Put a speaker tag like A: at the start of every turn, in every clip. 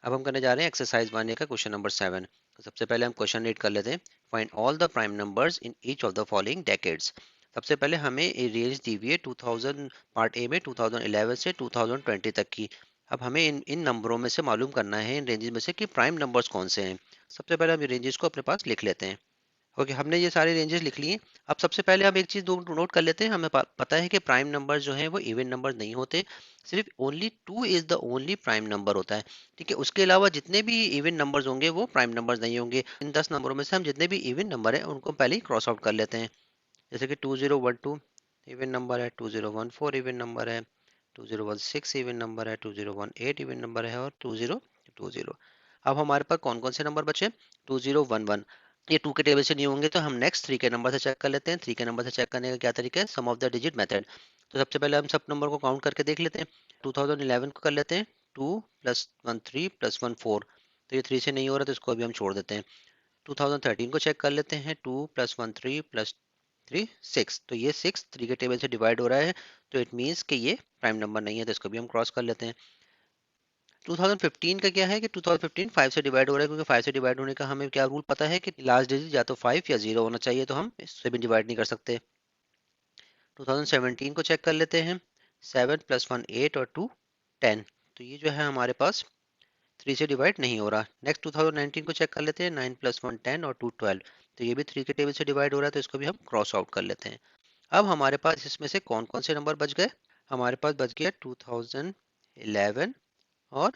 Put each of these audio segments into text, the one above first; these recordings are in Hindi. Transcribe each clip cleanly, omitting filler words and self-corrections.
A: अब हम करने जा रहे हैं एक्सरसाइज 1 का क्वेश्चन नंबर 7। तो सबसे पहले हम क्वेश्चन रीड कर लेते हैं। Find all the prime numbers in each of the following decades. सबसे पहले हमें ये रेंज दी हुई है 2000 पार्ट ए में 2011 से 2020 तक की। अब हमें इन नंबरों में से मालूम करना है, इन रेंजेस में से कि प्राइम नंबर्स कौन से हैं। सबसे पहले हम ये रेंजेस को अपने पास लिख लेते हैं। ओके, हमने ये सारे रेंजेस लिख लिए। अब सबसे पहले हम एक चीज नोट कर लेते हैं। हमें पता है कि प्राइम नंबर जो है वो इवन नंबर नहीं होते। सिर्फ only 2 is the only prime number होता है। ठीक है, उसके अलावा जितने भी इवन नंबर्स होंगे वो प्राइम नंबर्स नहीं होंगे। इन 10 नंबरों में से हम जितने भी इवन नंबर है उनको पहले ही क्रॉस आउट कर लेते हैं। जैसे कि 2012 इवन नंबर है, 2014 इवन नंबर है, 2016 इवन नंबर है, 2018 इवन नंबर है और 2020। अब हमारे पास कौन कौन से नंबर बचे? 2011 ये 2 के टेबल से नहीं होंगे, तो हम नेक्स्ट 3 के नंबर से चेक कर लेते हैं। 3 के नंबर से चेक करने का क्या तरीका है? सम ऑफ द डिजिट मेथड। तो सबसे पहले हम सब नंबर को काउंट करके देख लेते हैं। 2011 को कर लेते हैं 2 प्लस 1 3 प्लस 1 4। तो ये 3 से नहीं हो रहा तो इसको अभी हम छोड़ देते हैं। 2013 को चेक कर लेते हैं। 2 प्लस 1 3 प्लस 3 6। तो ये 6 3 के टेबल से डिवाइड हो रहा है, तो इट मीन्स कि ये प्राइम नंबर नहीं है, तो इसको भी हम क्रॉस कर लेते हैं। 2015 का क्या है कि 2015 5 से डिवाइड हो रहा है, क्योंकि 5 से डिवाइड होने का हमें क्या रूल पता है कि लास्ट डिजिट या तो 5 या 0 होना चाहिए, तो हम इससे भी डिवाइड नहीं कर सकते। 2017 को चेक कर लेते हैं। 7 प्लस 1 8 और 2 10। तो ये जो है हमारे पास 3 से डिवाइड नहीं हो रहा। नेक्स्ट 2019 को चेक कर लेते हैं। 9 प्लस 1 10 और 2 12। तो ये भी 3 के टेबल से डिवाइड हो रहा है, तो इसको भी हम क्रॉस आउट कर लेते हैं। अब हमारे पास इसमें से कौन कौन से नंबर बच गए? हमारे पास बच गया 2011 और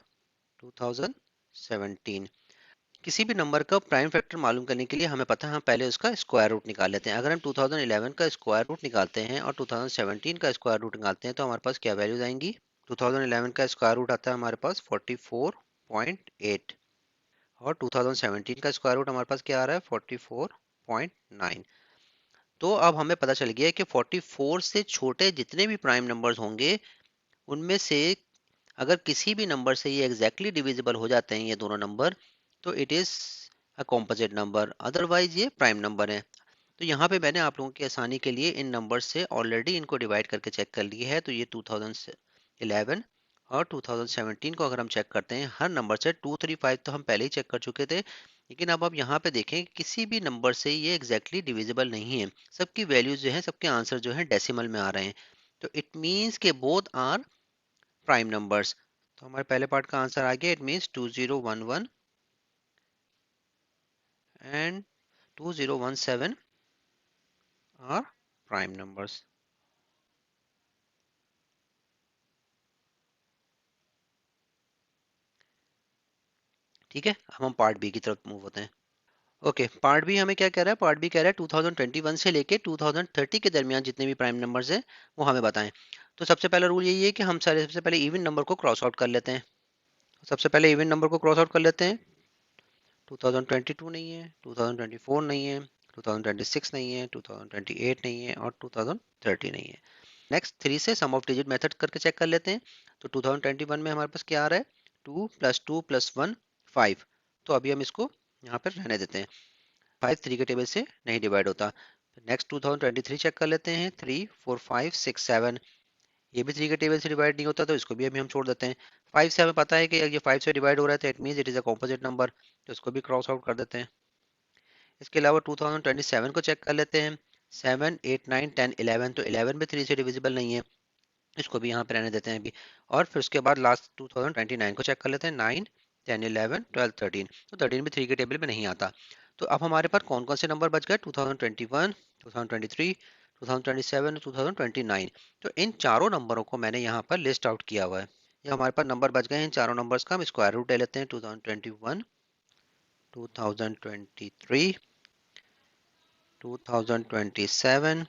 A: 2017। किसी भी नंबर का प्राइम फैक्टर मालूम करने के लिए हमें पता है, हम पहले उसका स्क्वायर रूट निकाल लेते हैं। अगर हम 2011 का स्क्वायर रूट निकालते हैं और 2017 का स्क्वायर रूट निकालते हैं तो हमारे पास क्या वैल्यूज आएंगी? 2011 का स्क्वायर रूट आता है हमारे पास 44.8 और 2017 का स्क्वायर रूट हमारे पास क्या आ रहा है? 44.9। तो अब हमें पता चल गया कि 44 से छोटे जितने भी प्राइम नंबर्स होंगे उनमें से अगर किसी भी नंबर से ये एग्जैक्टली डिविजिबल हो जाते हैं ये दोनों नंबर, तो it is a composite number, otherwise ये प्राइम नंबर है। तो यहाँ पे मैंने आप लोगों की आसानी के लिए इन नंबर से ऑलरेडी इनको डिवाइड करके चेक कर लिए है। तो ये 2011 और 2017 को अगर हम चेक करते हैं, हर नंबर से 2 3 5 तो हम पहले ही चेक कर चुके थे, लेकिन अब आप यहाँ पे देखें किसी भी नंबर से ये एग्जैक्टली डिविजिबल नहीं है। सबकी वैल्यूज जो है, सबके आंसर जो है डेसिमल में आ रहे हैं। तो इट मीन्स के बोथ आर प्राइम नंबर्स। तो हमारे पहले पार्ट का आंसर आ गया। It means 2011 and 2017 are prime numbers. ठीक है, अब हम पार्ट बी की तरफ मूव होते हैं। ओके, पार्ट बी हमें क्या कह रहा है? पार्ट बी कह रहा है 2021 से लेके 2030 के दरमियान जितने भी प्राइम नंबर्स हैं वो हमें बताएं। तो सबसे पहला रूल यही है कि हम सारे सबसे पहले इवन नंबर को क्रॉस आउट कर लेते हैं। सबसे पहले इवन नंबर को क्रॉस आउट कर लेते हैं। 2022 नहीं है, 2024 नहीं है, 2026 नहीं है, 2028 नहीं है और 2030 नहीं है। नेक्स्ट 3 से सम ऑफ डिजिट मेथड करके चेक कर लेते हैं। तो 2021 में हमारे पास क्या आ रहा है? 2 प्लस 1 5। तो अभी हम इसको यहाँ पर रहने देते हैं। 5 3 के टेबल से नहीं डिवाइड होता। नेक्स्ट 2023 चेक कर लेते हैं। 3 4 5 6 7। ये भी 3 के टेबल से डिवाइड नहीं होता, तो इसको भी अभी हम छोड़ देते हैं। 5 से हमें पता है कि ये 5 से डिवाइड हो रहा है, तो it means it is a composite number, तो इसको भी क्रॉस आउट कर देते हैं। इसके अलावा 2027 को चेक कर लेते हैं। 7 8 9 10 11। तो 11 भी 3 से डिविजिबल नहीं है, इसको भी यहाँ पे रहने देते हैं अभी। और फिर उसके बाद लास्ट 2029 को चेक कर लेते हैं। 9 10 11 12 13। तो 13 भी 3 के टेबल में नहीं आता। तो अब हमारे पास कौन कौन से नंबर बच गए? 2021 2023 2027 2029। तो इन चारों नंबरों को मैंने यहाँ पर लिस्ट आउट किया हुआ है। ये हमारे पास नंबर बच गए हैं। इन चारों नंबर्स का हम स्क्वायर रूट ले लेते हैं। 2021 2023 2027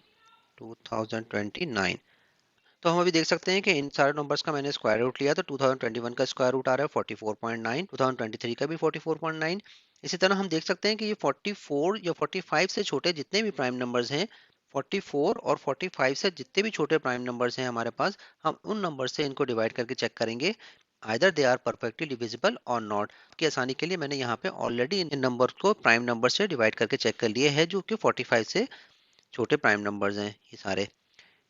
A: 2029। तो हम अभी देख सकते हैं कि इन सारे नंबर्स का मैंने स्क्वायर रूट लिया। तो 2021 का स्क्वायर रूट आ रहा है 44.9, 2023 का भी 44.9। इसी तरह हम देख सकते हैं कि ये 44 या 45 से छोटे जितने भी प्राइम नंबर्स हैं, 44 और 45 से जितने भी छोटे प्राइम नंबर्स हैं हमारे पास, हम उन नंबर से इनको डिवाइड करके चेक करेंगे either they are perfectly divisible और नॉट। की आसानी के लिए मैंने यहाँ पे ऑलरेडी इन नंबर को प्राइम नंबर से डिवाइड करके चेक कर लिए हैं, जो कि 45 से छोटे प्राइम नंबर्स हैं ये सारे।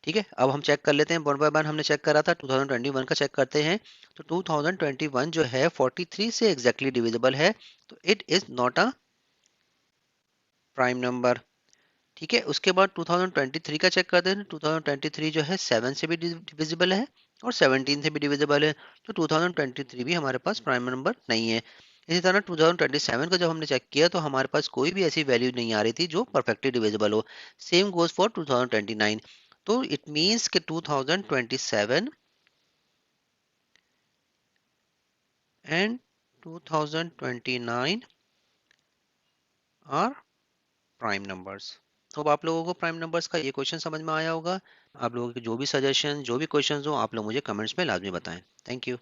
A: ठीक है, अब हम चेक कर लेते हैं वन बाय वन। हमने चेक करा था, 2021 का चेक करते हैं। तो 2021 जो है 43 से एग्जैक्टली डिविजिबल है, तो it is not a prime number. ठीक है, उसके बाद 2023 का चेक करते हैं। 2023 जो है 7 से भी डिविजिबल है और 17 से भी डिविजिबल है, तो 2023 भी हमारे पास प्राइम नंबर नहीं है। इसी तरह 2027 का जब हमने चेक किया तो हमारे पास कोई भी ऐसी वैल्यू नहीं आ रही थी जो परफेक्टली डिविजिबल हो। Same goes for 2029। तो इट मीन्स कि 2027 एंड 2029 आर प्राइम नंबर्स। तो अब आप लोगों को प्राइम नंबर्स का ये क्वेश्चन समझ में आया होगा। आप लोगों के जो भी सजेशन, जो भी क्वेश्चंस हो, आप लोग मुझे कमेंट्स में लाजमी बताएं। Thank you.